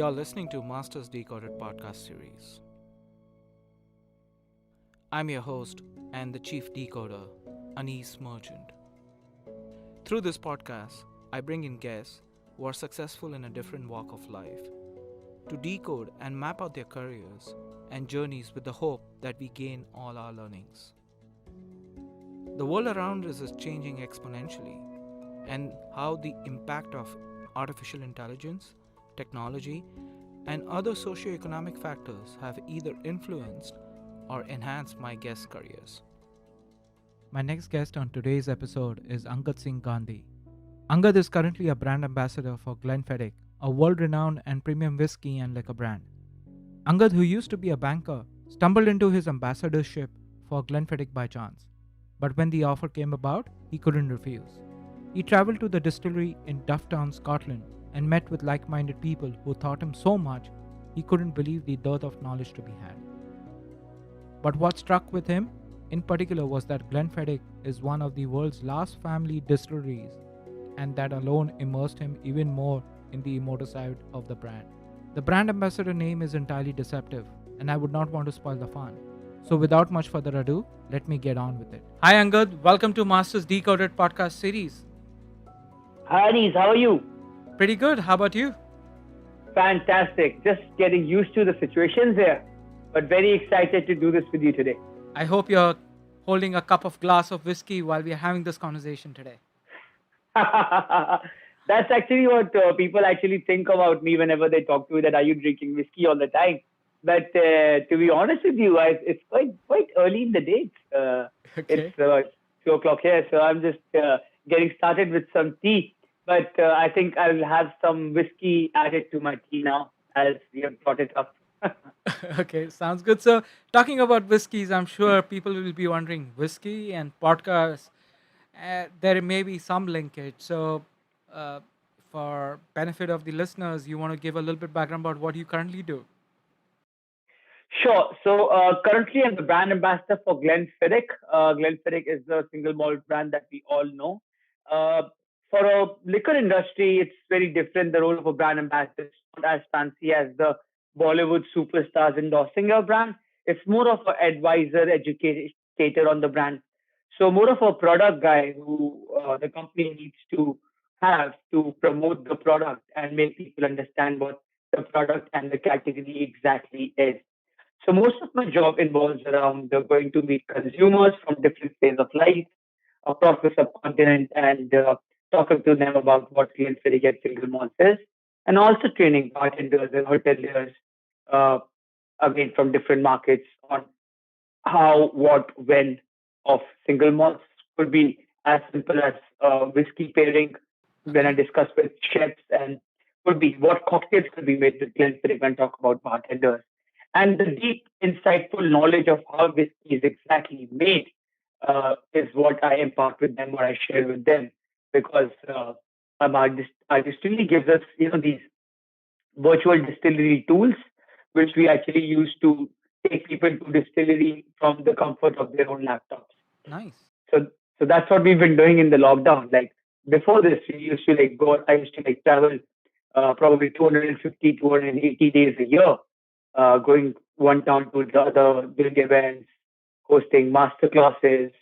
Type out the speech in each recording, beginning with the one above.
You're listening to Masters Decoded podcast series. I'm your host and the chief decoder, Anis Merchant. Through this podcast, I bring in guests who are successful in a different walk of life to decode and map out their careers and journeys with the hope that we gain all our learnings. The world around us is changing exponentially, and how the impact of artificial intelligence, technology, and other socio-economic factors have either influenced or enhanced my guests' careers. My next guest on today's episode is Angad Singh Gandhi. Angad is currently a brand ambassador for Glenfiddich, a world-renowned and premium whiskey and liquor brand. Angad, who used to be a banker, stumbled into his ambassadorship for Glenfiddich by chance. But when the offer came about, he couldn't refuse. He traveled to the distillery in Dufftown, Scotland, and met with like-minded people who taught him so much he couldn't believe the dearth of knowledge to be had. But what struck with him in particular was that Glenfiddich is one of the world's last family distilleries, and that alone immersed him even more in the emotive side of the brand. The brand ambassador name is entirely deceptive, and I would not want to spoil the fun. So without much further ado, let me get on with it. Hi Angad, welcome to Masters Decoded podcast series. Hi, Anis, how are you? Pretty good, how about you? Fantastic. Just getting used to the situations here, but very excited to do this with you today. I hope you're holding a cup of glass of whiskey while we're having this conversation today. That's actually what people actually think about me whenever they talk to me, that are you drinking whiskey all the time? But to be honest with you, it's quite early in the day. Okay. It's 2 o'clock here, so I'm just getting started with some tea. But I think I'll have some whiskey added to my tea now, as you have brought it up. Okay, sounds good. So, talking about whiskeys, I'm sure people will be wondering whiskey and podcasts. There may be some linkage. So, uh, for benefit of the listeners, you want to give a little bit background about what you currently do. Sure. So currently, I'm the brand ambassador for Glenfiddich. Glenfiddich is the single malt brand that we all know. Uh, for a liquor industry, it's very different. The role of a brand ambassador is not as fancy as the Bollywood superstars endorsing your brand. It's more of an advisor, educator on the brand. So more of a product guy who the company needs to have to promote the product and make people understand what the product and the category exactly is. So most of my job involves around going to meet consumers from different phases of life across the subcontinent and talking to them about what Glenfiddich and single malt is, and also training bartenders and hoteliers, uh, again from different markets, on how, what, when of single malts. Could be as simple as whiskey pairing when I Okay. discuss with chefs, and could be what cocktails could be made with Glenfiddich when talk about bartenders. And the deep, insightful knowledge of how whiskey is exactly made is what I impart with them, what I share with them, because our distillery gives us, these virtual distillery tools, which we actually use to take people to distillery from the comfort of their own laptops. Nice. So, so that's what we've been doing in the lockdown. Like before this, we used to like go. I used to like travel probably 250, 280 days a year, going one town to the other, doing events, hosting master classes,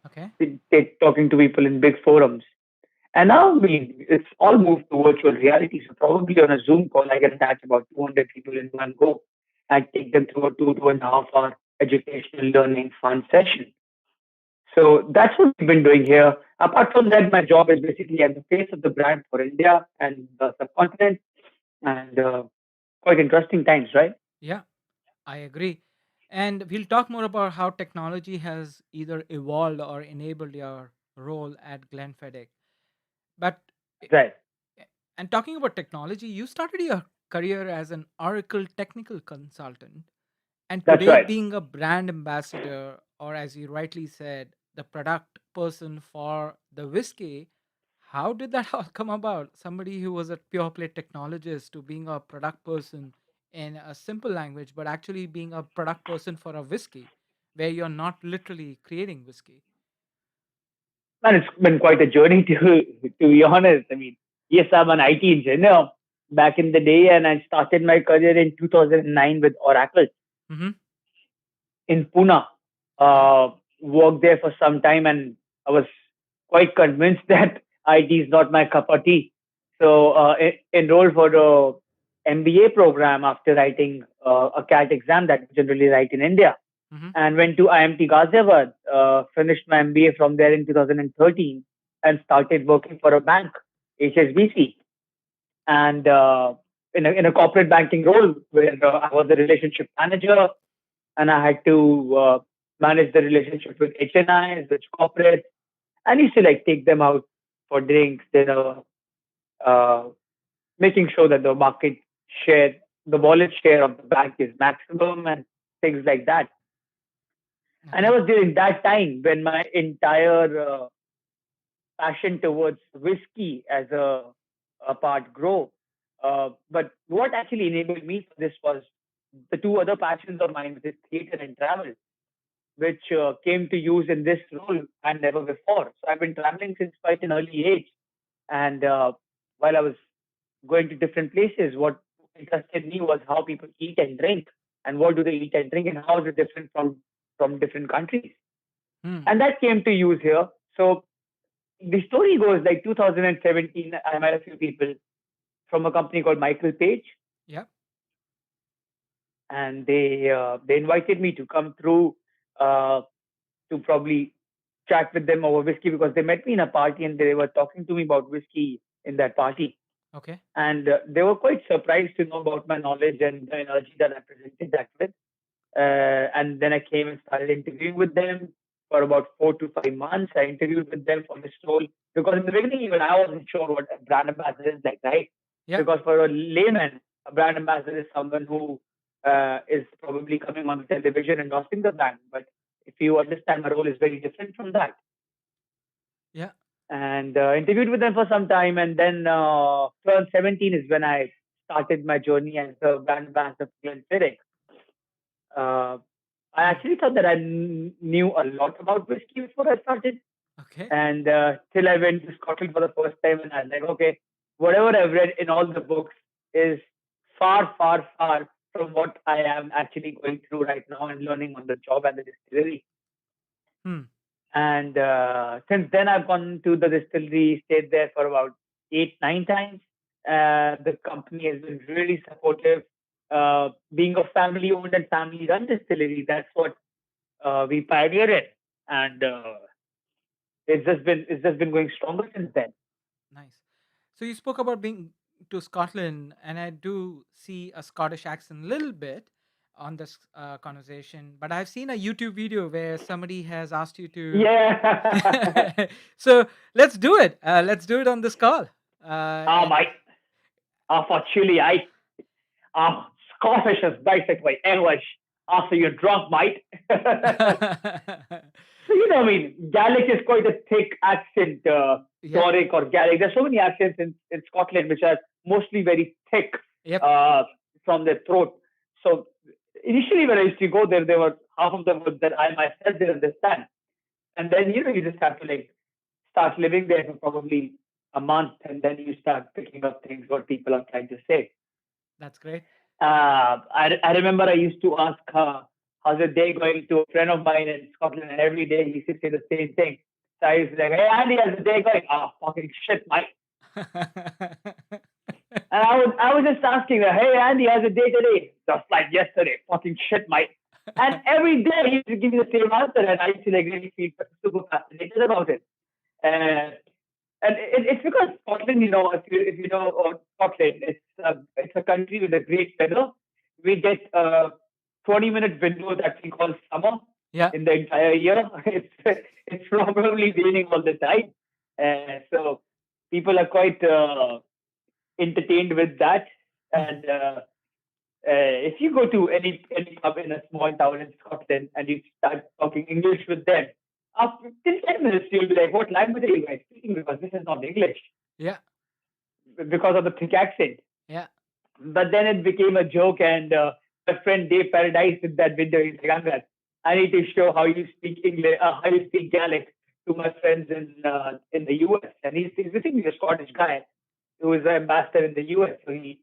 Okay. talking to people in big forums. And now it's all moved to virtual reality. So probably on a Zoom call, I can attach about 200 people in one go and take them through a 2.5 hour educational learning fun session. So that's what we've been doing here. Apart from that, my job is basically I'm the face of the brand for India and the subcontinent, and quite interesting times, right? Yeah, I agree. And we'll talk more about how technology has either evolved or enabled your role at Glenfiddich. But Right. And talking about technology, you started your career as an Oracle technical consultant, and That's today right. being a brand ambassador, or as you rightly said, the product person for the whiskey. How did that all come about? Somebody who was a pure play technologist to being a product person in a simple language, but actually being a product person for a whiskey, where you're not literally creating whiskey. And it's been quite a journey to be honest. I mean, yes, I'm an IT engineer, back in the day, and I started my career in 2009 with Oracle Mm-hmm. in Pune. Okay. Uh, Worked there for some time, and I was quite convinced that IT is not my cup of tea. So Okay. enrolled for the MBA program after writing a CAT exam that we generally write in India, Mm-hmm. and went to IMT Ghaziabad. Finished my MBA from there in 2013, and started working for a bank, HSBC, and in a corporate banking role where I was the relationship manager, and I had to manage the relationship with HNIs, with corporates, and used to like take them out for drinks, uh, making sure that the market share, the wallet share of the bank is maximum, and things like that. And I Okay. was during that time when my entire passion towards whiskey as a part grow. But what actually enabled me for this was the two other passions of mine, which is theater and travel, which came to use in this role and never before. So I've been traveling since quite an early age. And while I was going to different places, what interested me was how people eat and drink, and what do they eat and drink, and how is it different from different countries. Hmm. And that came to use here. So the story goes like 2017. I met a few people from a company called Michael Page, Yep. and they invited me to come through uh, to probably chat with them over whiskey because they met me in a party and they were talking to me about whiskey in that party. Okay. And they were quite surprised to know about my knowledge and the energy that I presented that with. And then I came and started interviewing with them for about 4 to 5 months. I interviewed with them for this role because in the beginning, even I wasn't sure what a brand ambassador is like, right? Yep. Because for a layman, a brand ambassador is someone who is probably coming on the television endorsing the brand. But if you understand, my role is very different from that. Yeah. And interviewed with them for some time. And then 2017 is when I started my journey as the brand ambassador for Glenfiddich. Uh, I Hmm. actually thought that I knew a lot about whiskey before I started, Okay. and till I went to Scotland for the first time, and I was like, okay, whatever I've read in all the books is far, far, far from what I am actually going through right now and learning on the job at the distillery. Hmm. And since then, I've gone to the distillery, stayed there for about 8, 9 times. The company has been really supportive. Being a family-owned and family-run distillery, that's what we pioneered it, and it's just been going stronger since then. Nice. So you spoke about being to Scotland, and I do see a Scottish accent a little bit on this conversation. But I've seen a YouTube video where somebody has asked you to. Yeah. So let's do it. Let's do it on this call. And Mate. For Chile, Scottish is basically English. After you're drunk, mate. So, I mean, Gaelic is quite a thick accent, yep. Doric or Gaelic. There's so many accents in Scotland which are mostly very thick Yep. uh, from the throat. So initially when I used to go there, there were half of the words that I myself didn't understand. And then, you just have to like start living there for probably a month and then you start picking up things what people are trying to say. That's great. I remember I used to ask how's the day going to a friend of mine in Scotland, and every day he used to say the same thing. So I used to say, hey, Andy, how's the day going? Fucking shit, mate. And I was just asking her, hey, Andy, how's the day today? Just like yesterday, fucking shit, mate. And every day he used to give me the same answer, and I used to like really feel super fascinated about it. Uh, and it's because Scotland, if you know Scotland, it's a country with a great weather. We get a 20-minute window that we call summer yeah. in the entire year. It's probably raining all the time, so people are quite entertained with that. And if you go to any pub in a small town in Scotland and you start talking English with them, after 10 minutes you'll be like, "What language are you guys speaking? Because this is not English." Yeah. Because of the thick accent. Yeah. But then it became a joke, and my friend Dave Paradise with that video, he's like, Angad, I need to show how you speak English, how you speak Gaelic to my friends in the US. And he's basically a Scottish guy. who is the ambassador in the US. So he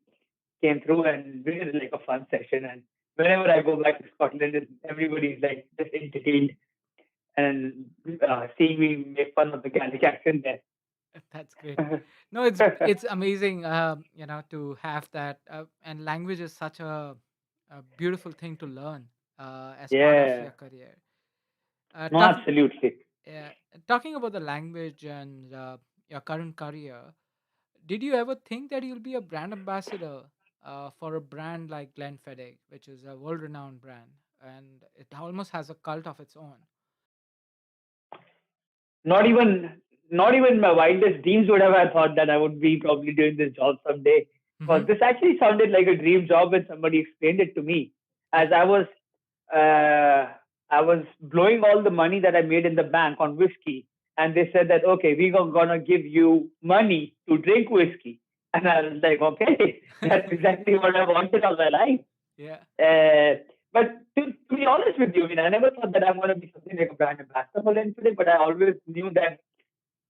came through and we did like a fun session. And whenever I go back to Scotland, everybody's like just entertained and seeing me make fun of the Gaelic accent That's great. there. No, it's amazing, to have that, and language is such a beautiful thing to learn as part of Yeah, your career. no, Talking absolutely. uh, talking about the language and your current career, did you ever think that you'll be a brand ambassador for a brand like Glenfiddich, which is a world-renowned brand, and it almost has a cult of its own? Not even not even my wildest dreams would have I thought that I would be probably doing this job someday. Mm-hmm. Because this actually sounded like a dream job when somebody explained it to me. As Yeah. uh, I was blowing all the money that I made in the bank on whiskey, and they said that okay, we're gonna give you money to drink whiskey, and I was like, okay, that's exactly what I wanted all my life. Yeah. But to be honest with you, I mean, I never thought that I'm going to be something like a brand ambassador for Lensfitting, but I always knew that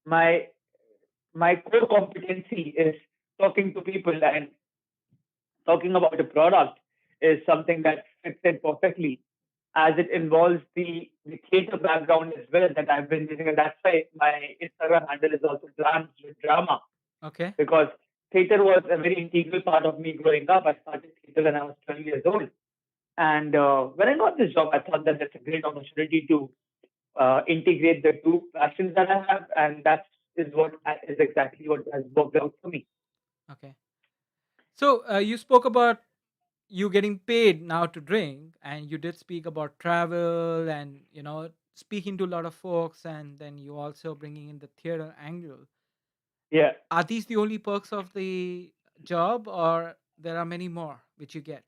my my core competency is talking to people and talking about a product is something that fits in perfectly as it involves the theater background as well that I've been using. And that's why my Instagram handle is also Drams with Drama Okay. because theater was a very integral part of me growing up. I started theater when I was 12 years old. And when I got this job, I thought that that's a great opportunity to integrate the two passions that I have, and that is exactly what has worked out for me. Okay. So you spoke about you getting paid now to drink, and you did speak about travel and speaking to a lot of folks, and then you also bringing in the theater angle. Yeah, Are these the only perks of the job, or there are many more which you get?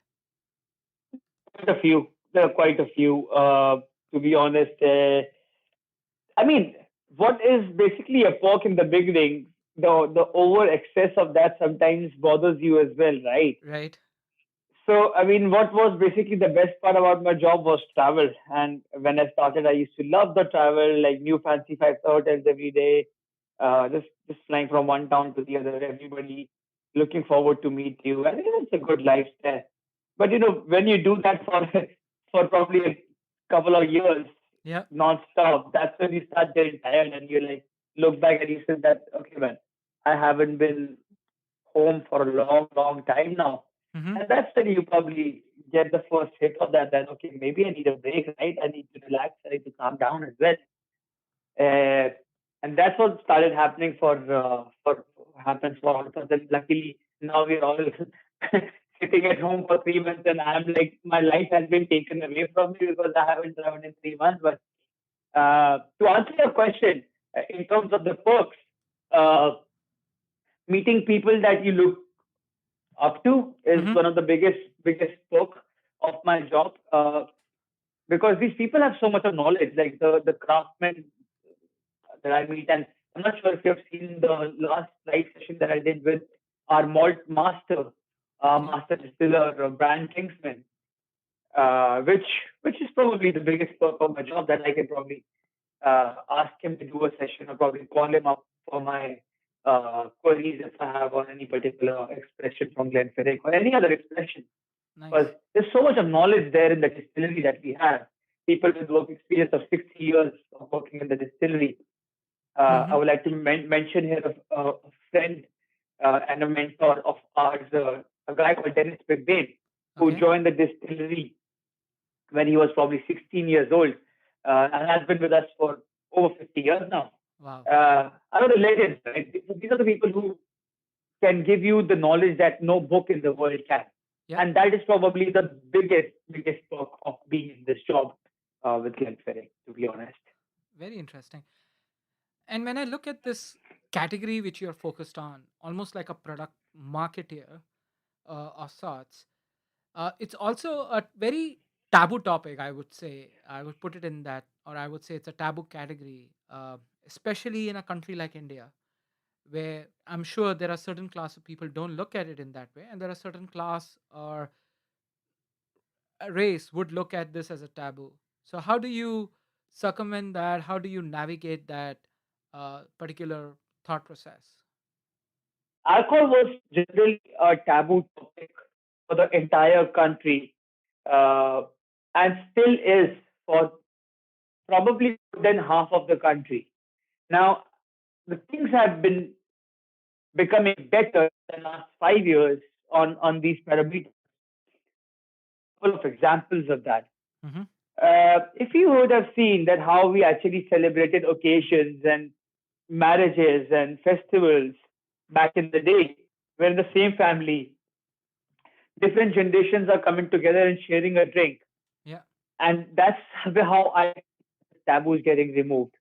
quite a few. There are quite a few. To be honest, I mean, what is basically a perk in the beginning, the over excess of that sometimes bothers you as well, right? Right. So, I mean, what was basically the best part about my job was travel. And when I started, I used to love the travel, like new fancy five-star hotels every day, just flying from one town to the other. Everybody looking forward to meet you. I think it's a good lifestyle. But when you do that for for probably a couple of years Yeah. non-stop, that's when you start getting tired and you like look back and you say that okay, man, I haven't been home for a long, long time now. Mm-hmm. And that's when you probably get the first hit of that, that, okay, maybe I need a break, right? I need to relax, I need to calm down as well. Uh, and that's what started happening for happens for all of us. And luckily, now we're all sitting at home for 3 months, and I'm like, my life has been taken away from me because I haven't traveled in 3 months. But to answer your question, in terms of the perks, uh, meeting people that you look up to is Mm-hmm. one of the biggest perk of my job because these people have so much of knowledge, like the craftsmen that I meet. And I'm not sure if you've seen the last live session that I did with our malt master, Okay. master distiller, Brian Kingsman, which is probably the biggest perk of my job that I can probably ask him to do a session or probably call him up for my queries if I have on any particular expression from Glenfiddich or any other expression. Because Nice. there's so much of knowledge there in the distillery that we have. People with work experience of 60 years of working in the distillery. I Mm-hmm. would like to mention here a friend and a mentor of ours, a guy called Dennis McBain, who Okay. joined the distillery when he was probably 16 years old and has been with us for over 50 years now. Wow. I know the legends, right? These are the people who can give you the knowledge that no book in the world can. Yeah. And that is probably the biggest perk of being in this job with Glenfiddich, to be honest. Very interesting. And when I look at this category which you're focused on, almost like a product marketeer of sorts, it's also a very taboo topic, I would say. I would put it in that, or I would say it's a taboo category, especially in a country like India, where I'm sure there are certain class of people don't look at it in that way, and there are certain class or a race would look at this as a taboo. So how do you circumvent that? How do you navigate that particular thought process? Alcohol was generally a taboo topic for the entire country, uh, and still is for probably more than half of the country. Now, the things have been becoming better in the last 5 years on these parameters. Couple of examples of that. Mm-hmm. If you would have seen that how we actually celebrated occasions and marriages and festivals back in the day, where in the same family, different generations are coming together and sharing a drink, Yeah. and that's how I taboo is getting removed.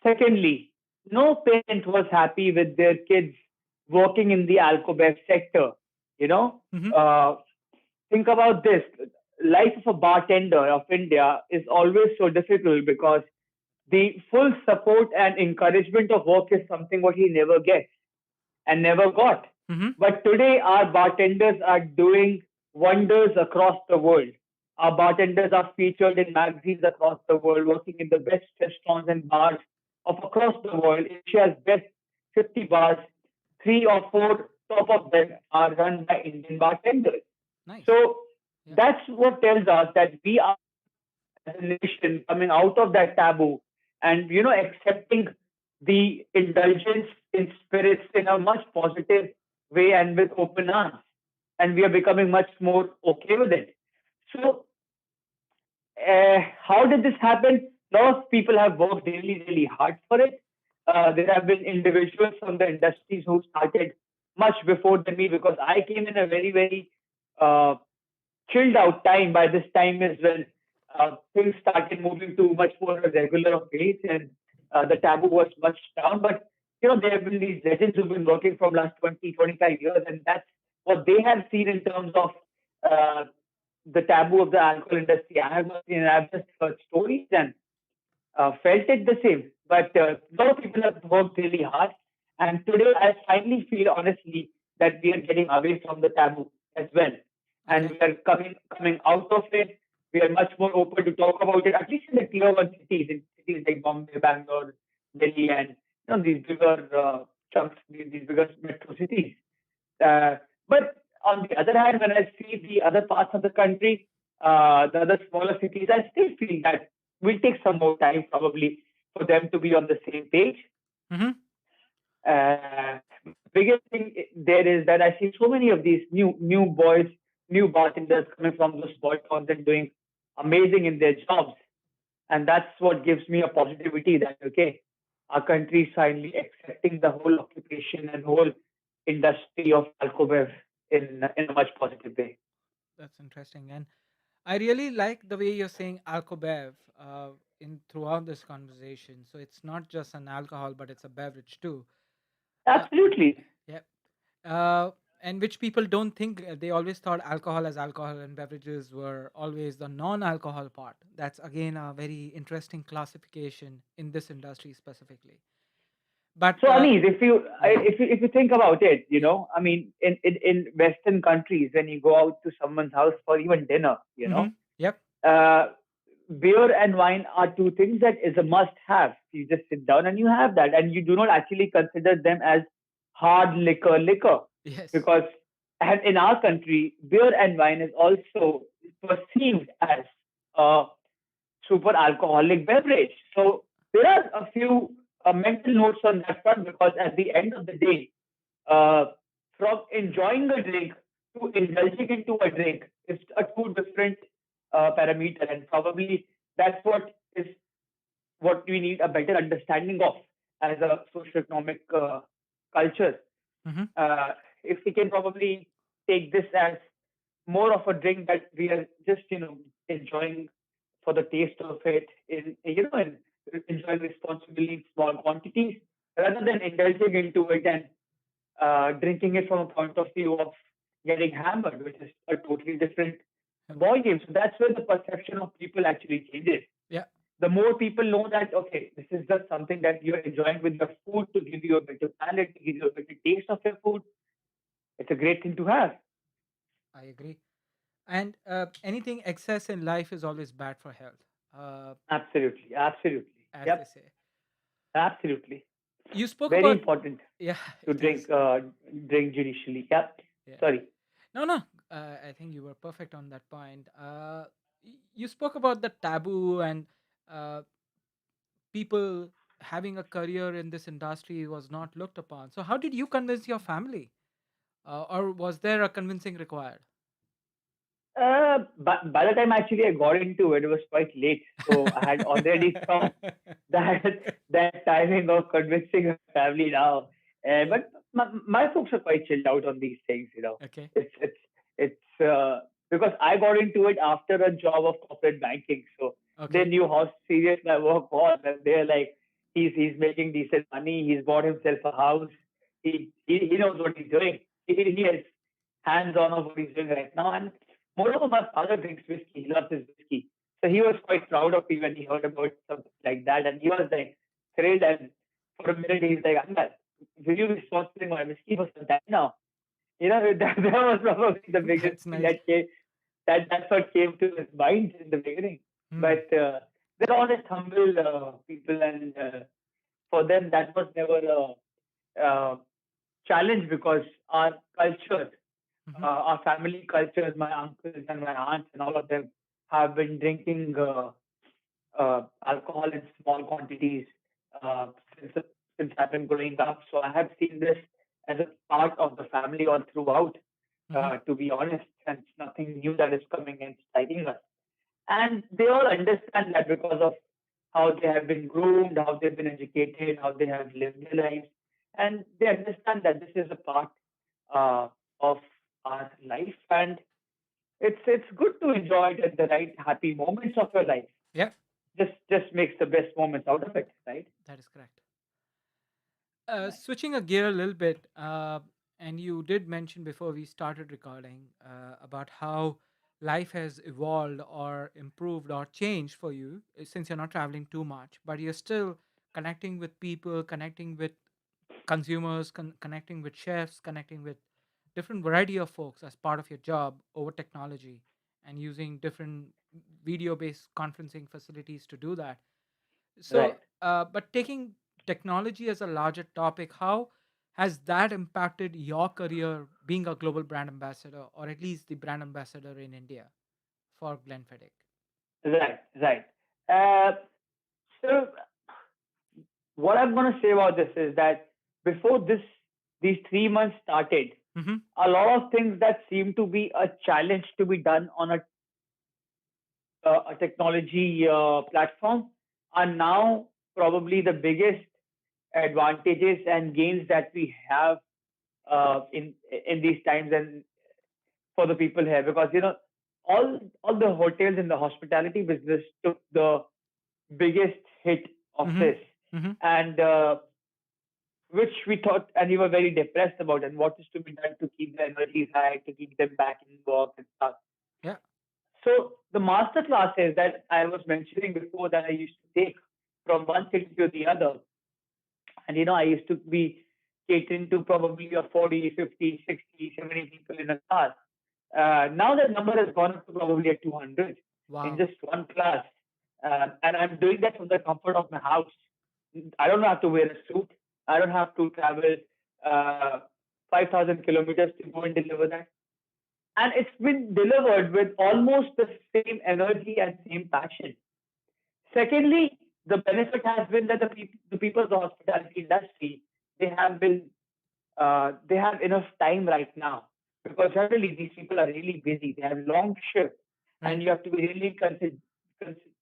Secondly, no parent was happy with their kids working in the alcobev sector. You know, Mm-hmm. uh, think about this. Life of a bartender of India is always so difficult because the full support and encouragement of work is something what he never gets and never got. Mm-hmm. But today, our bartenders are doing wonders across the world. Our bartenders are featured in magazines across the world, working in the best restaurants and bars of across the world. Asia's best 50 bars, three or four top of them are run by Indian bartenders. Nice. So Yeah. that's what tells us that we are as a nation coming out of that taboo and accepting the indulgence in spirits in a much positive way and with open arms, and we are becoming much more okay with it. So how did this happen? A lot of people have worked really, really hard for it. There have been individuals from the industries who started much before than me, because I came in a very, very uh, chilled out time. By this time is when things started moving to much more a regular pace, and the taboo was much down. But there have been these legends who've been working from last 20, 25 years, and that's what they have seen in terms of uh, the taboo of the alcohol industry. I have not seen, I've just heard stories and felt it the same. But a lot of people have worked really hard. And today, I finally feel honestly that we are getting away from the taboo as well. And Okay. we are coming out of it. We are much more open to talk about it, at least in the tier one cities, in cities like Bombay, Bangalore, Delhi, and these bigger chunks, these bigger metro cities. Uh, but on the other hand, when I see the other parts of the country, the other smaller cities, I still feel that will take some more time probably for them to be on the same page. Mm-hmm. Biggest thing there is that I see so many of these new boys, new bartenders coming from those small towns and doing amazing in their jobs, and that's what gives me a positivity that okay, our country is finally accepting the whole occupation and whole industry of alcohol in a much positive way. That's interesting. And I really like the way you're saying alcobev in throughout this conversation. So it's not just an alcohol, but it's a beverage too. Uh, Absolutely. yeah. Uh, and which people don't think, they always thought alcohol as alcohol and beverages were always the non-alcohol part. That's again a very interesting classification in this industry specifically. But So, Anis, if you yeah, if you think about it, yeah. I mean, in Western countries, when you go out to someone's house for even dinner, Mm-hmm. Yep. uh, beer and wine are two things that is a must have. You just sit down and you have that, and you do not actually consider them as hard liquor, Yes. because and in our country, beer and wine is also perceived as a super alcoholic beverage. So there are a few mental notes on that front, because at the end of the day, uh, from enjoying a drink to indulging into a drink is a two different parameter, and probably that's what we need a better understanding of as a socioeconomic culture. Mm-hmm. Uh, if we can probably take this as more of a drink that we are just enjoying for the taste of it, and enjoying responsibly in small quantities, rather than indulging into it and drinking it from a point of view of getting hammered, which is a totally different ball game. So that's where the perception of people actually changes. Yeah, The more people know that, okay, this is just something that you're enjoying with your food to give you a better palate, to give you a better taste of your food, it's a great thing to have. I agree. And anything excess in life is always bad for health, Absolutely. Absolutely. as they Yep. say. Absolutely. You spoke Very about, important yeah, to it is. drink judicially. Yeah. Yeah. Sorry. No, no. I think you were perfect on that point. You spoke about the taboo and uh, people having a career in this industry was not looked upon. So, how did you convince your family, or was there a convincing required? But by the time actually I got into it, it was quite late. So I had already crossed that that timing of convincing my family now. Okay. But my folks are quite chilled out on these things. Okay. It's because I got into it after a job of corporate banking, so they Okay. knew how serious my work was, and they're like, he's making decent money. He's bought himself a house. He knows what he's doing. He has hands on of what he's doing right now. And moreover, my father drinks whiskey. He loves his whiskey. So he was quite proud of me when he heard about something like that. And he was like thrilled. And for a minute, he's like, Angad, will you be sponsoring my whiskey for some time now? That was probably the biggest That's thing nice. that came, that's what came to his mind in the beginning. Hmm. But they're honest, humble people. And for them, that was never a challenge because our culture, Hmm. our family cultures, my uncles and my aunts and all of them have been drinking alcohol in small quantities uh, since since I've been growing up. So I have seen this as a part of the family all throughout. Hmm. To be honest, and it's nothing new that is coming and striking us. And they all understand that because of how they have been groomed, how they've been educated, how they have lived their lives, and they understand that this is a part uh, of our life, and it's good to enjoy it at the right happy moments of your life. Yeah, Just makes the best moments out of it, right? that is correct. Right. Switching a gear a little bit, and you did mention before we started recording about how life has evolved or improved or changed for you since you're not traveling too much, but you're still connecting with people, connecting with consumers, connecting with chefs, connecting with different variety of folks as part of your job over technology and using different video-based conferencing facilities to do that. So, Right. but taking technology as a larger topic, how has that impacted your career being a global brand ambassador, or at least the brand ambassador in India for Glenfiddich? Right. Right. Uh, so what I'm going to say about this is that before these 3 months started, Mm-hmm. a lot of things that seem to be a challenge to be done on a technology platform are now probably the biggest advantages and gains that we have in these times and for the people here, because all the hotels in the hospitality business took the biggest hit of Mm-hmm. this, Mm-hmm. and which we thought and we were very depressed about, and what is to be done to keep the energies high, to keep them back in work and stuff. Yeah. So the master classes that I was mentioning before that I used to take from one city to the other, and I used to be catering to probably a 40, 50, 60, 70 people in a class. Now that number has gone up to probably a 200 in Wow. just one class. And I'm doing that from the comfort of my house. I don't have to wear a suit. I don't have to travel uh, 5,000 kilometers to go and deliver that. And it's been delivered with almost the same energy and same passion. Secondly, the benefit has been that the people of the hospitality industry, they have been they have enough time right now, because generally these people are really busy. They have long shifts, and Right. you have to be really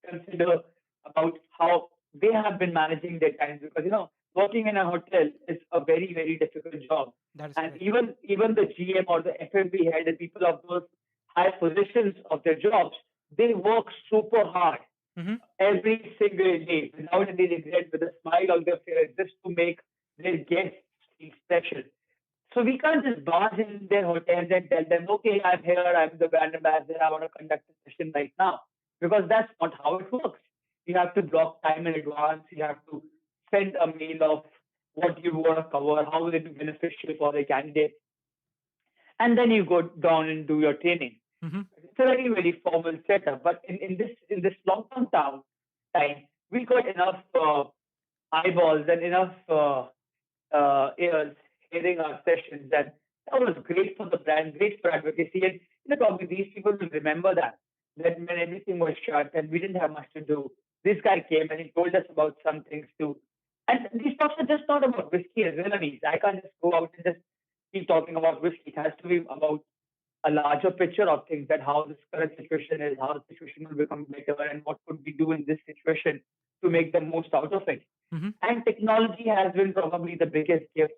consider about how they have been managing their time, because working in a hotel is a very very difficult job, That is and correct. even the GM or the FMB head, the people of those high positions of their jobs, they work super hard Mm-hmm. every single day without any regret, with a smile on their face, just to make their guests feel special. So we can't just barge in their hotels and tell them, okay, I'm here, I'm the brand ambassador, I want to conduct a session right now. Because that's not how it works. You have to block time in advance, you have to send a mail of what you want to cover, how will it be beneficial for the candidate, and then you go down and do your training. Mm-hmm. It's a very, very formal setup. But in this long term time, we got enough eyeballs and enough ears hearing our sessions, and that was great for the brand, great for advocacy. And probably these people will remember that when everything was shut and we didn't have much to do, this guy came and he told us about some things too. And these talks are just not about whiskey as well. I mean, I can't just go out and just keep talking about whiskey. It has to be about a larger picture of things, that how this current situation is, how the situation will become better, and what could we do in this situation to Yeah. make the most out of it. Hmm. And technology has been probably the biggest gift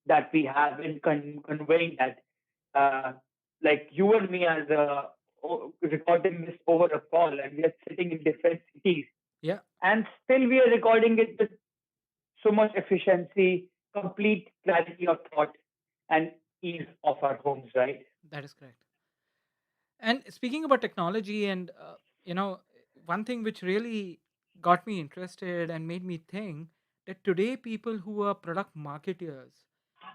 that we have in conveying that. Uh, like you and me as recording this over a call, and we are sitting in different cities, Yeah, and still we are recording it with so much efficiency, complete clarity of thought, and ease of our homes, right? that is correct. And speaking about technology, and one thing which really got me interested and made me think that today people who are product marketers,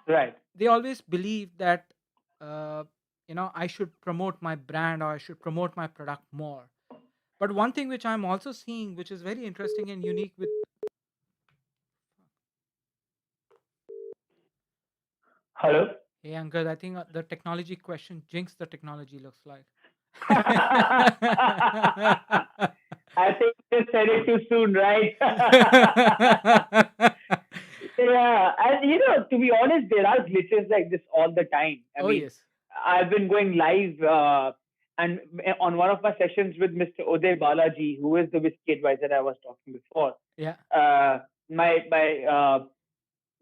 Right. they always believe that uh, I should promote my brand or I should promote my product more. But one thing which I'm also seeing, which is very interesting and unique with, Hello. hey Angad, I think the technology question jinxed the technology, looks like. I think you said it too soon, right? Yeah, and to be honest, there are glitches like this all the time. I Oh mean, yes. I've been going live, and on one of my sessions with Mr. Uday Balaji, who is the whiskey advisor I was talking before. Yeah. Uh, my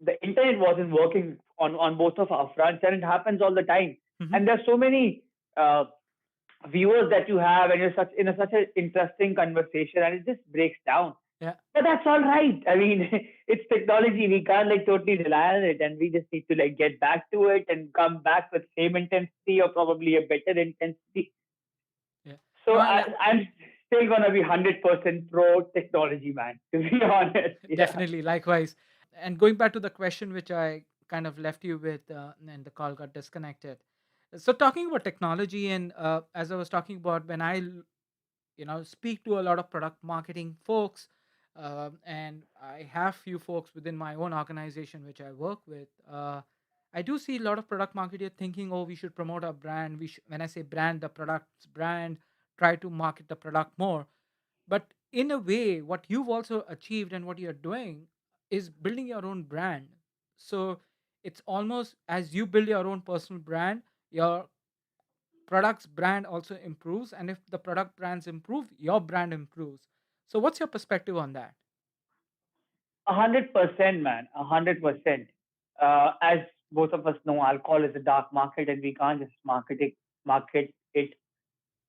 the internet wasn't working on both of our fronts, and it happens all the time. Hmm. And there's so many uh, viewers that you have, and you're such an interesting conversation, and it just breaks down. Yeah. But that's all right. I mean, it's technology. We can't like totally rely on it, and we just need to like get back to it and come back with same intensity or probably a better intensity. Yeah. So No, I'm still gonna be 100% pro technology, man. To be honest, yeah. definitely likewise. And going back to the question which I kind of left you with, and the call got disconnected. So talking about technology, and as I was talking about, when speak to a lot of product marketing folks, and I have few folks within my own organization which I work with. I do see a lot of product marketer thinking, oh, we should promote our brand. When I say brand, the product's brand, try to market the product more. But in a way, what you've also achieved and what you're doing is building your own brand. So it's almost as you build your own personal brand, your product's brand also improves, and if the product brands improve, your brand improves. So what's your perspective on that? 100%, man. 100%. As both of us know, alcohol is a dark market, and we can't just market it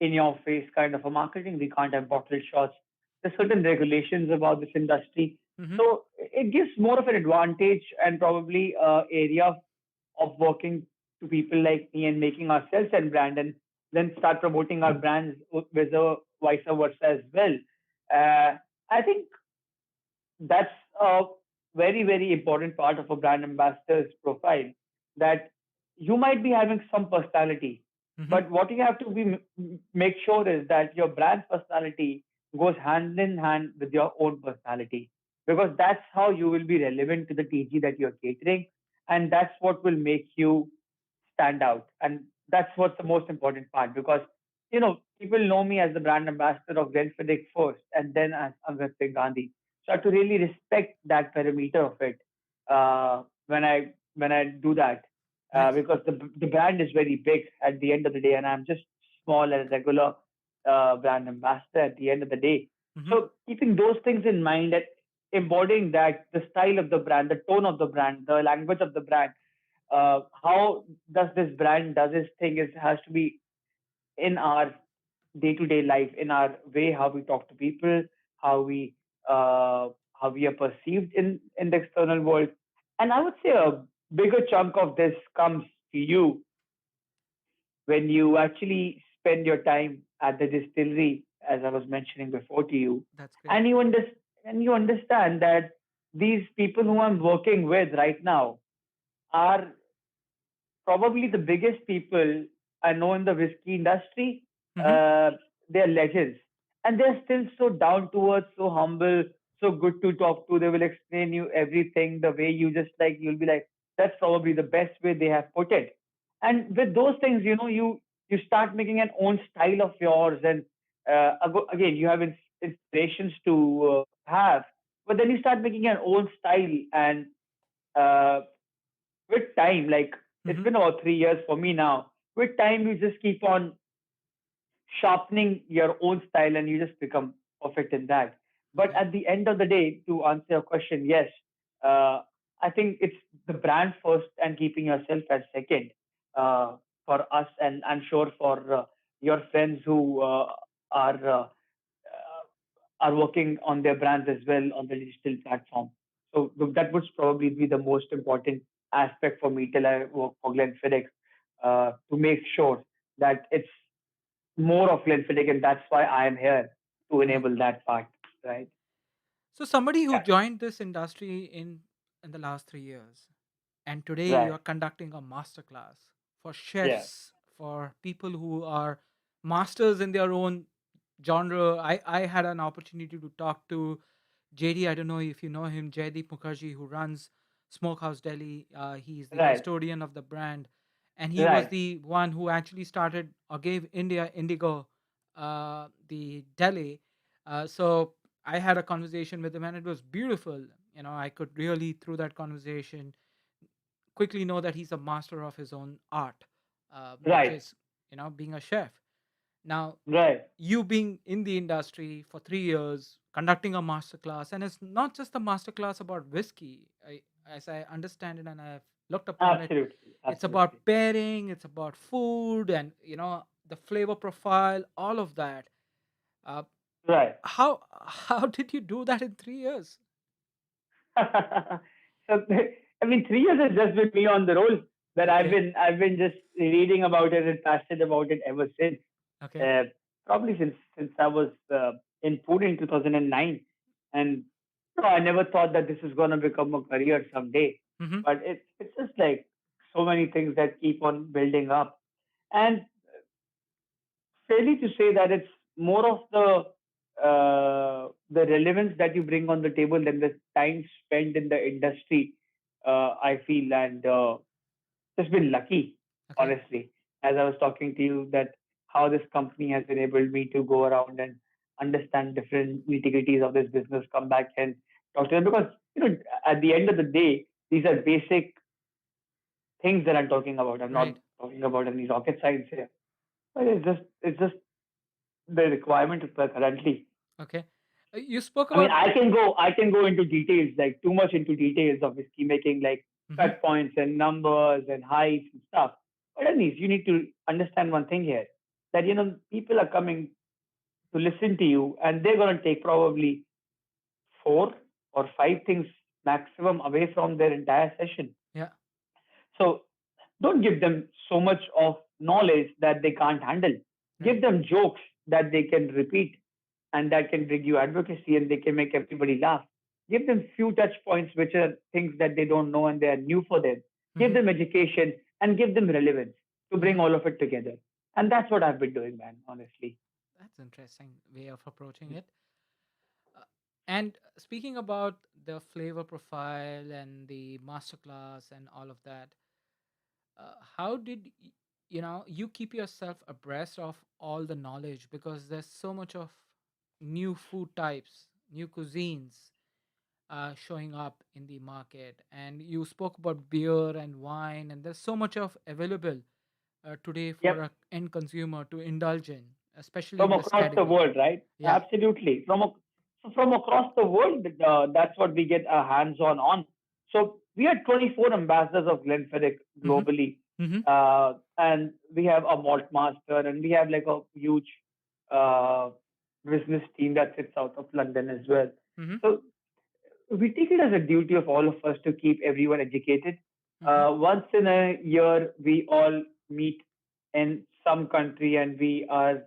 in your face kind of a marketing. We can't have bottle shots. There's certain regulations about this industry. Hmm. So it gives more of an advantage and probably area of working to people like me and making ourselves and brand, and then start promoting our brands with a vice versa as well. I think that's a very, very important part of a brand ambassador's profile, that you might be having some personality, Hmm. but what you have to make sure is that your brand personality goes hand in hand with your own personality, because that's how you will be relevant to the TG that you're catering, and that's what will make you stand out. And that's what's the most important part, because people know me as the brand ambassador of Glenfiddich first, and then as Angad Singh Gandhi. So I have to really respect that parameter of it when I do that, Nice. because the brand is very big at the end of the day, and I'm just small and regular brand ambassador at the end of the day. Hmm. So keeping those things in mind and embodying that, the style of the brand, the tone of the brand, the language of the brand, how does this brand does this thing is has to be in our day-to-day life, in our way how we talk to people, how we uh, how we are perceived in the external world. And I would say a bigger chunk of this comes to you when you actually spend your time at the distillery, as I was mentioning before to you, That's great. and you understand that these people who I'm working with right now are probably the biggest people I know in the whiskey industry. Hmm. Uh, they're legends, and they're still so down to earth, so humble, so good to talk to. They will explain you everything the way you just like. You'll be like, that's probably the best way they have put it. And with those things, you start making an own style of yours, and again, you have inspirations to have, but then you start making an own style, and uh, with time, like it's Mm-hmm. been about 3 years for me now. With time, you just keep on sharpening your own style and you just become perfect in that. But Okay. at the end of the day, to answer your question, yes, uh, I think it's the brand first and keeping yourself as second for us, and I'm sure for your friends who are are working on their brands as well on the digital platform. So that would probably be the most important aspect for me till I work for Glenfiddich, to make sure that it's more of Glenfiddich, and that's why I am here to Right. enable that part, right? So somebody who Yeah, joined this industry in the last 3 years, and today you right. are conducting a masterclass for Yeah, chefs, for people who are masters in their own genre. I had an opportunity to talk to JD. I don't know if you know him, Jaydeep Mukherjee, who runs Smokehouse Delhi. He's the right, custodian of the brand, and he was right, the one who actually started or gave India Indigo the Delhi. So I had a conversation with him, and it was beautiful. I could really, through that conversation, quickly know that he's a master of his own art, which right, is being a chef. Now, right. you being in the industry for 3 years, conducting a masterclass, and it's not just a masterclass about whiskey. As I understand it, and I've looked upon it, Absolutely, it's absolutely. about pairing, it's about food, and the flavor profile, all of that. Uh, Right. how did you do that in 3 years? So I mean, 3 years has just been me on the roll. That Okay, I've been just reading about it and passionate about it ever since. okay, Uh, Probably since I was in Pune in 2009, and I never thought that this is going to become a career someday. mm-hmm. But it's just like so many things that keep on building up, and fairly to say that it's more of the relevance that you bring on the table than the time spent in the industry. I feel, and just been lucky, Okay, honestly, as I was talking to you, that how this company has enabled me to go around and understand different nitty-gritties of this business, come back and talk to them, because at the end of the day, these are basic things that I'm talking about. I'm not right, talking about any rocket science here, but it's just the requirement currently. okay. You spoke I mean, about. I can go into details, like too much into details of whiskey making, like Mm-hmm. cut points and numbers and heights and stuff. But at least you need to understand one thing here, that people are coming to listen to you, and they're gonna take probably 4 or 5 things maximum away from their entire session. Yeah, So don't give them so much of knowledge that they can't handle. Give right. them jokes that they can repeat, and that can bring you advocacy, and they can make everybody laugh. Give them few touch points which are things that they don't know and they are new for them. Give Mm-hmm. them education and give them relevance to Mm-hmm. bring all of it together. And that's what I've been doing, man, honestly. That's interesting way of approaching it. Uh, and speaking about the flavor profile and the masterclass and all of that, how did you keep yourself abreast of all the knowledge, because there's so much of new food types, new cuisines showing up in the market, and you spoke about beer and wine, and there's so much of available today for Yep. a end consumer to indulge in, especially From in this across the category. world, right? Yeah. Absolutely. From across the world, that's what we get our hands on. So we are 24 ambassadors of Glenfiddich Mm-hmm. globally, Mm-hmm. and we have a malt master, and we have like a huge uh, business team that sits out of London as well. Mm-hmm. So we take it as a duty of all of us to keep everyone educated. Mm-hmm. Once in a year, we all meet in some country, and we are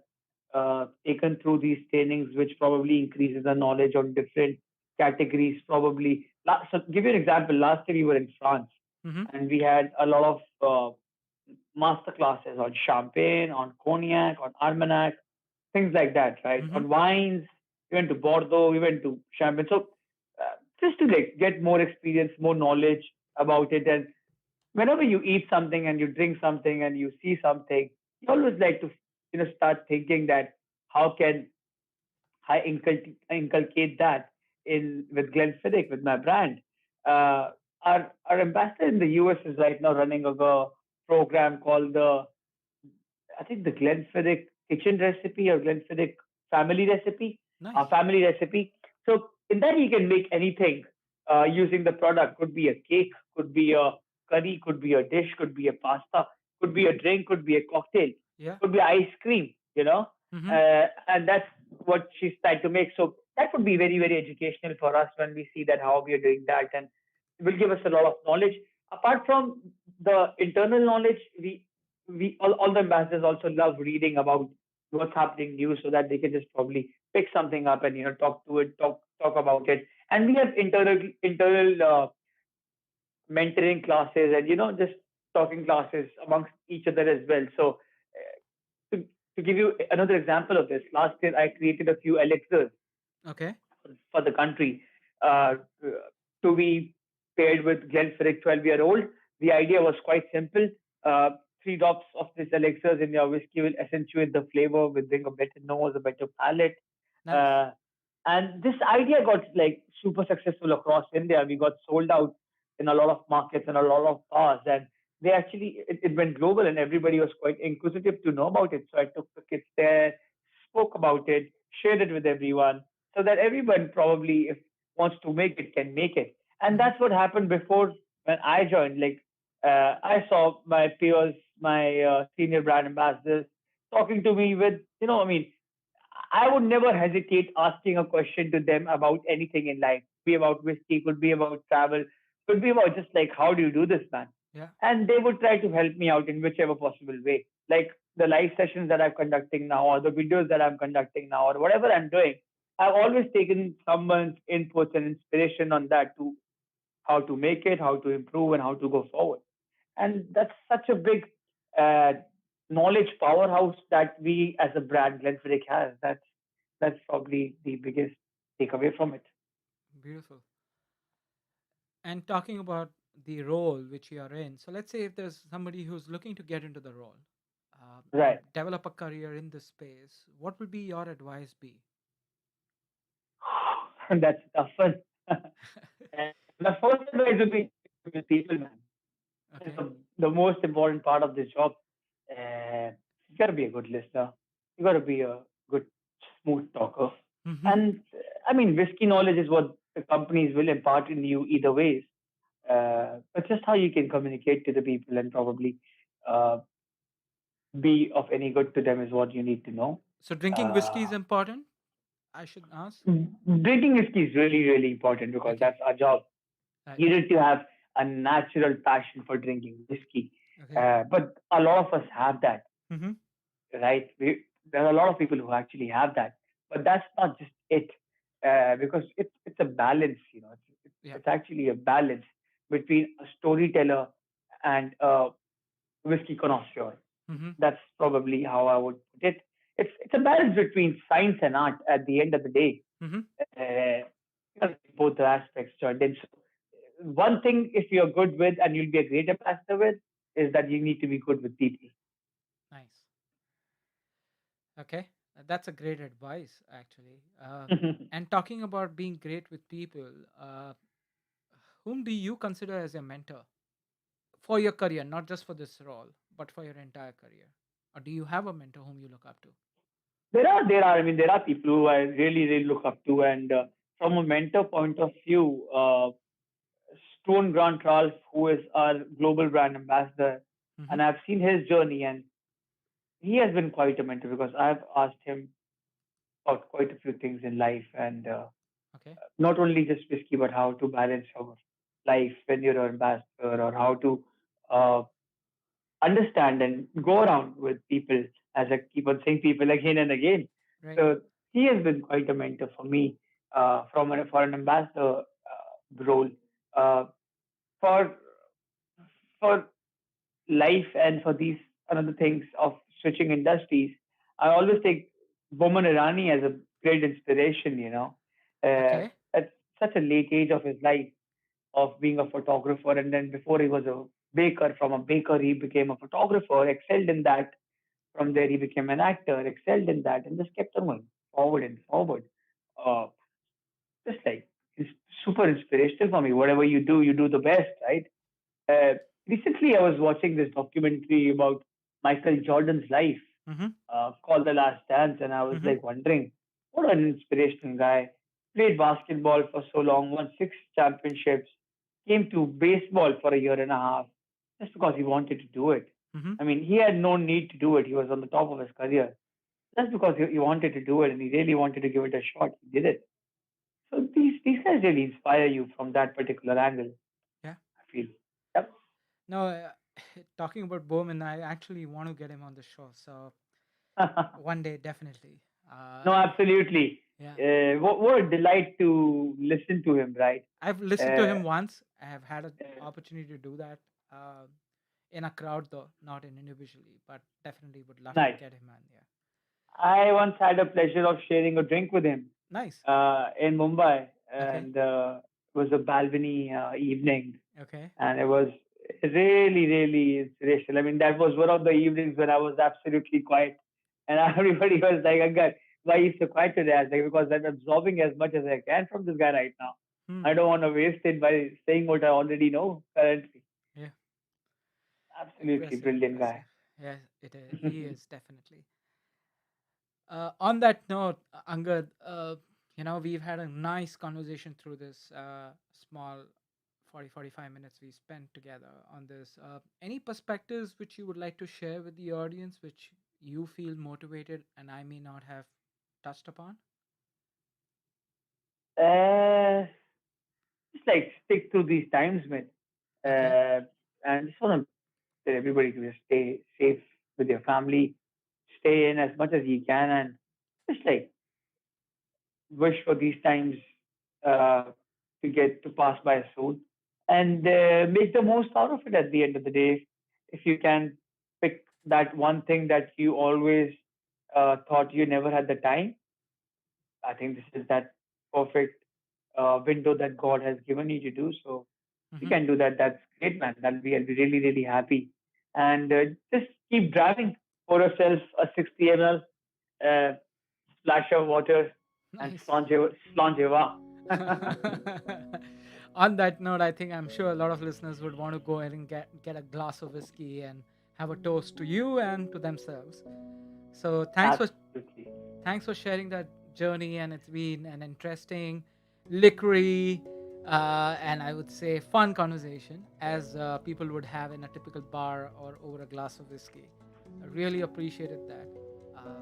taken through these trainings, which probably increases the knowledge on different categories. Probably, so give you an example. Last year we were in France, Mm-hmm. and we had a lot of master classes on champagne, on cognac, on armagnac, things like that, right? Mm-hmm. On wines, we went to Bordeaux, we went to champagne. So just to like get more experience, more knowledge about it. And whenever you eat something and you drink something and you see something, you always like to start thinking that how can I inculcate that in with Glenfiddich, with my brand. Our ambassador in the US is right now running a program called I think the Glenfiddich kitchen recipe or Glenfiddich family recipe, Nice. family recipe. So in that you can make anything using the product. Could be a cake, could be a curry, could be a dish, could be a pasta, could be a drink, could be a cocktail, Yeah. could be ice cream. Mm-hmm. And that's what she's trying to make. So that would be very very educational for us when we see that how we are doing that, and it will give us a lot of knowledge. Apart from the internal knowledge, all the ambassadors also love reading about what's happening new so that they can just probably pick something up and talk to it, talk about it. And we have internal mentoring classes and just talking classes amongst each other as well. So to, to give you another example of this, last year I created a few elixirs Okay. for the country to be paired with Glenfiddich 12-year-old. The idea was quite simple. Uh, 3 drops of this elixirs in your whiskey will accentuate the flavor, will bring a better nose, a better palate. Nice. Uh, and this idea got like super successful across India. We got sold out in a lot of markets and a lot of bars. And they actually, it went global and everybody was quite inquisitive to know about it. So I took the kids there, spoke about it, shared it with everyone so that everyone probably, if wants to make it, can make it. And Mm-hmm. that's what happened before when I joined. Like I saw my peers, my senior brand ambassadors talking to me with, I mean, I would never hesitate asking a question to them about anything in life. Could be about whiskey, could be about travel, could be about just like how do you do this, man? Yeah. And they would try to help me out in whichever possible way. Like the live sessions that I'm conducting now, or the videos that I'm conducting now, or whatever I'm doing, I've always taken someone's inputs and inspiration on that to how to make it, how to improve, and how to go forward. And that's such a big uh, knowledge powerhouse that we as a brand Glenfiddich has. That's probably the biggest takeaway from it. Beautiful. And talking about the role which you are in, so let's say if there's somebody who's looking to get into the role Right. and develop a career in this space, what would be your advice be? That's a tough one. And the first advice would be with people, man. It's Okay. the most important part of this job. You got to be a good listener. You got to be a good, smooth talker. Mm-hmm. And I mean, whiskey knowledge is what the companies will impart in you either ways. But just how you can communicate to the people and probably uh, be of any good to them is what you need to know. So drinking whiskey is Uh, important, I should ask. Drinking whiskey is really, really important because Okay. that's our job. Right. You need to have a natural passion for drinking whiskey. Okay. But a lot of us have that, Mm-hmm. right? There are a lot of people who actually have that, but that's not just it, because it's a balance. Yeah. It's actually a balance between a storyteller and a whiskey connoisseur. Mm-hmm. That's probably how I would put it. It's a balance between science and art. At the end of the day, Mm-hmm. both the aspects joined in. So one thing, if you're good with and you'll be a great ambassador with, is that you need to be good with people. Nice. Okay. That's a great advice, actually. And talking about being great with people, whom do you consider as a mentor for your career, not just for this role, but for your entire career? Or do you have a mentor whom you look up to? There are. I mean, there are people who I really, really look up to, and from a mentor point of view, Stone Grant Ralph, who is our global brand ambassador, Mm-hmm. and I've seen his journey, and he has been quite a mentor because I've asked him about quite a few things in life, and Okay. not only just whiskey, but how to balance your life when you're an ambassador, or how to uh, understand and go around with people, as I keep on saying people again and again. Right. So he has been quite a mentor for me for an ambassador role. Uh, for for life and for these another things of switching industries, I always take Boman Irani as a great inspiration. Okay. such a late age of his life of being a photographer. And then before he was a baker, from a baker, he became a photographer, excelled in that. From there, he became an actor, excelled in that, and just kept on going forward and forward. Uh, just like it's super inspirational for me. Whatever you do the best, right? Uh, Recently, I was watching this documentary about Michael Jordan's life, Mm-hmm. called The Last Dance, and I was Mm-hmm. like wondering, what an inspirational guy. Played basketball for so long, won 6 championships, came to baseball for a year and a half, just because he wanted to do it. Mm-hmm. I mean, he had no need to do it. He was on the top of his career. Just because he wanted to do it and he really wanted to give it a shot, he did it. So these guys really inspire you from that particular angle, Yeah. I feel. Yep. No, talking about Bowman, I actually want to get him on the show. So one day, definitely. No, absolutely. Yeah. What a delight to listen to him, right? I've listened to Uh, him once. I have had an uh, opportunity to do that uh, in a crowd, though, not in individually, but definitely would love to nice. get him on. Yeah. I once had a pleasure of sharing a drink with him Nice. in Mumbai, Okay. and it was a balcony evening, Okay. and it was really, really inspirational. I mean, that was one of the evenings when I was absolutely quiet, and everybody was like, "Angad, why are you so quiet today?" I was like, "Because I'm absorbing as much as I can from this guy right now. I Hmm. don't want to waste it by saying what I already know currently." Yeah. Absolutely Impressive. brilliant Impressive. guy. Yeah, it is. He is definitely. On that note, Angad, we've had a nice conversation through this small 45 minutes we spent together on this. Any perspectives which you would like to share with the audience, which you feel motivated and I may not have touched upon? uh, just like stick through these times, man. Okay. And just want to tell everybody to just stay safe with your family, stay in as much as you can, and just like wish for these times uh, to get to pass by soon, and make the most out of it at the end of the day. If you can pick that one thing that you always thought you never had the time, I think this is that perfect window that God has given you to do. So if you Mm-hmm. can do that, that's great, man. I'll be really, really happy. And just keep driving. Pour yourself a 60 ml uh, splash of water and Nice. splunge away. On that note, I think I'm sure a lot of listeners would want to go ahead and get a glass of whiskey and have a toast to you and to themselves. So Absolutely. thanks for sharing that journey, and it's been an interesting, liquory, and I would say fun conversation as people would have in a typical bar or over a glass of whiskey. I really appreciated that.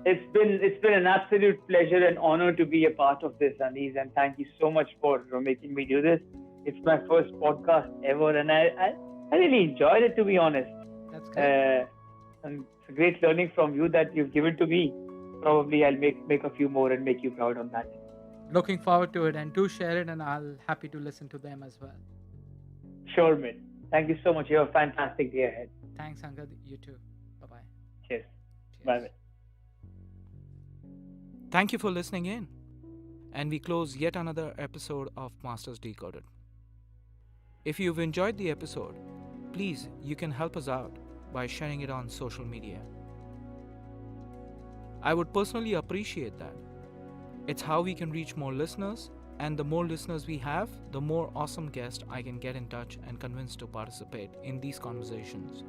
It's been an absolute pleasure and honor to be a part of this, Anis, and thank you so much for making me do this. It's my first podcast ever, and I really enjoyed it, to be honest. That's great. Uh, and it's a great learning from you that you've given to me. Probably I'll make a few more and make you proud on that. Looking forward to it, and do share it, and I'll happy to listen to them as well. Sure, man. Thank you so much. You have a fantastic day ahead. Thanks, Angad. You too. Bye bye. Cheers. Bye. Cheers. Thank you for listening in. And we close yet another episode of Masters Decoded. If you've enjoyed the episode, please, you can help us out by sharing it on social media. I would personally appreciate that. It's how we can reach more listeners, and the more listeners we have, the more awesome guests I can get in touch and convince to participate in these conversations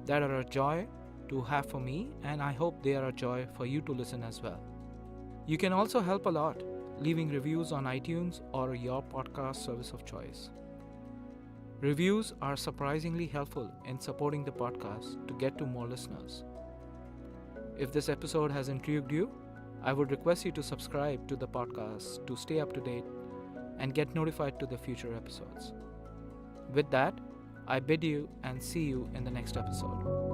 that are a joy to have for me, and I hope they are a joy for you to listen as well. You can also help a lot leaving reviews on iTunes or your podcast service of choice. Reviews are surprisingly helpful in supporting the podcast to get to more listeners. If this episode has intrigued you, I would request you to subscribe to the podcast to stay up to date and get notified to the future episodes. With that, I bid you and see you in the next episode.